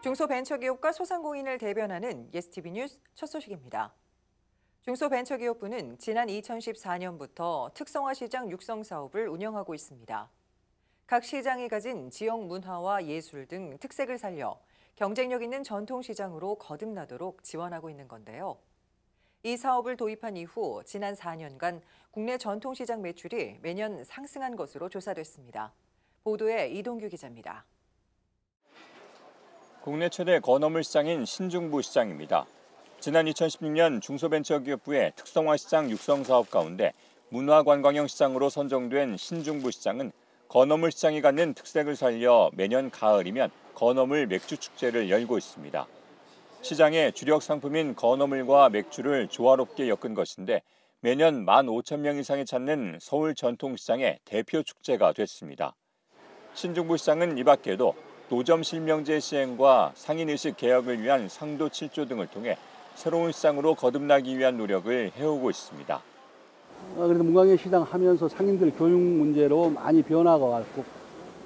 중소벤처기업과 소상공인을 대변하는 예스티비 뉴스 첫 소식입니다. 중소벤처기업부는 지난 2014년부터 특성화시장 육성 사업을 운영하고 있습니다. 각 시장이 가진 지역 문화와 예술 등 특색을 살려 경쟁력 있는 전통시장으로 거듭나도록 지원하고 있는 건데요. 이 사업을 도입한 이후 지난 4년간 국내 전통시장 매출이 매년 상승한 것으로 조사됐습니다. 보도에 이동규 기자입니다. 국내 최대 건어물 시장인 신중부 시장입니다. 지난 2016년 중소벤처기업부의 특성화시장 육성 사업 가운데 문화관광형 시장으로 선정된 신중부 시장은 건어물 시장이 갖는 특색을 살려 매년 가을이면 건어물 맥주 축제를 열고 있습니다. 시장의 주력 상품인 건어물과 맥주를 조화롭게 엮은 것인데 매년 15,000명 이상이 찾는 서울 전통시장의 대표 축제가 됐습니다. 신중부 시장은 이 밖에도 노점 실명제 시행과 상인의식 개혁을 위한 상도 7조 등을 통해 새로운 시장으로 거듭나기 위한 노력을 해오고 있습니다. 그래서 문광의 시장 하면서 상인들 교육 문제로 많이 변화가 왔고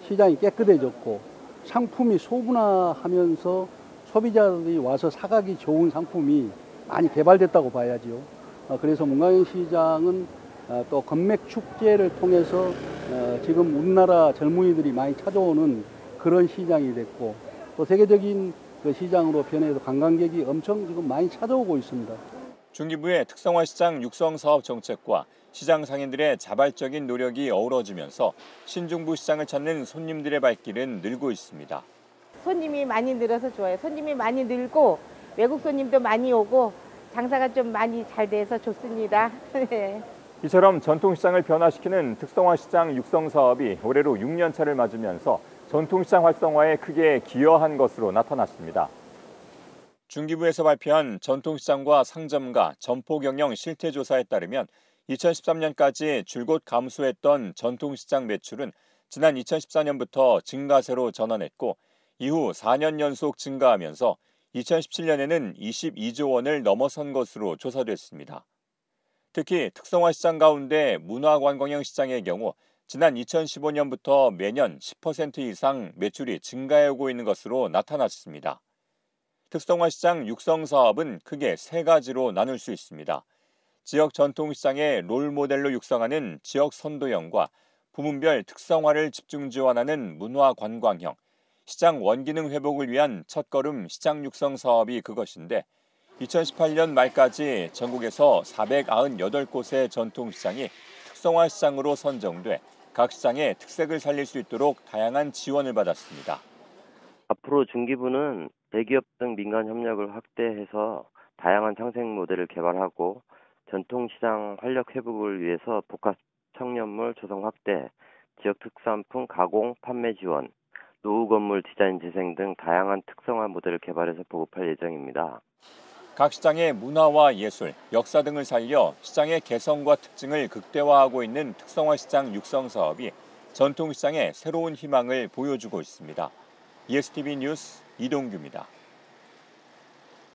시장이 깨끗해졌고 상품이 소분화하면서 소비자들이 와서 사가기 좋은 상품이 많이 개발됐다고 봐야죠. 그래서 문광의 시장은 또 건맥 축제를 통해서 지금 우리나라 젊은이들이 많이 찾아오는 그런 시장이 됐고 또 세계적인 그 시장으로 변해서 관광객이 엄청 지금 많이 찾아오고 있습니다. 중기부의 특성화시장 육성 사업 정책과 시장 상인들의 자발적인 노력이 어우러지면서 신중부 시장을 찾는 손님들의 발길은 늘고 있습니다. 손님이 많이 늘어서 좋아요. 손님이 많이 늘고 외국 손님도 많이 오고 장사가 좀 많이 잘 돼서 좋습니다. 이처럼 전통시장을 변화시키는 특성화시장 육성 사업이 올해로 6년 차를 맞으면서 전통시장 활성화에 크게 기여한 것으로 나타났습니다. 중기부에서 발표한 전통시장과 상점가 점포 경영 실태조사에 따르면 2013년까지 줄곧 감소했던 전통시장 매출은 지난 2014년부터 증가세로 전환했고 이후 4년 연속 증가하면서 2017년에는 22조 원을 넘어선 것으로 조사됐습니다. 특히 특성화시장 가운데 문화관광형 시장의 경우 지난 2015년부터 매년 10% 이상 매출이 증가해오고 있는 것으로 나타났습니다. 특성화시장 육성 사업은 크게 세 가지로 나눌 수 있습니다. 지역 전통시장의 롤모델로 육성하는 지역 선도형과 부문별 특성화를 집중 지원하는 문화관광형, 시장 원기능 회복을 위한 첫걸음 시장 육성 사업이 그것인데 2018년 말까지 전국에서 498곳의 전통시장이 특성화시장으로 선정돼 각 시장의 특색을 살릴 수 있도록 다양한 지원을 받았습니다. 앞으로 중기부는 대기업 등 민간 협력을 확대해서 다양한 상생 모델을 개발하고 전통시장 활력 회복을 위해서 복합 청년물 조성 확대, 지역 특산품 가공, 판매 지원, 노후 건물 디자인 재생 등 다양한 특성화 모델을 개발해서 보급할 예정입니다. 각 시장의 문화와 예술, 역사 등을 살려 시장의 개성과 특징을 극대화하고 있는 특성화시장 육성 사업이 전통시장의 새로운 희망을 보여주고 있습니다. 예스티비 뉴스 이동규입니다.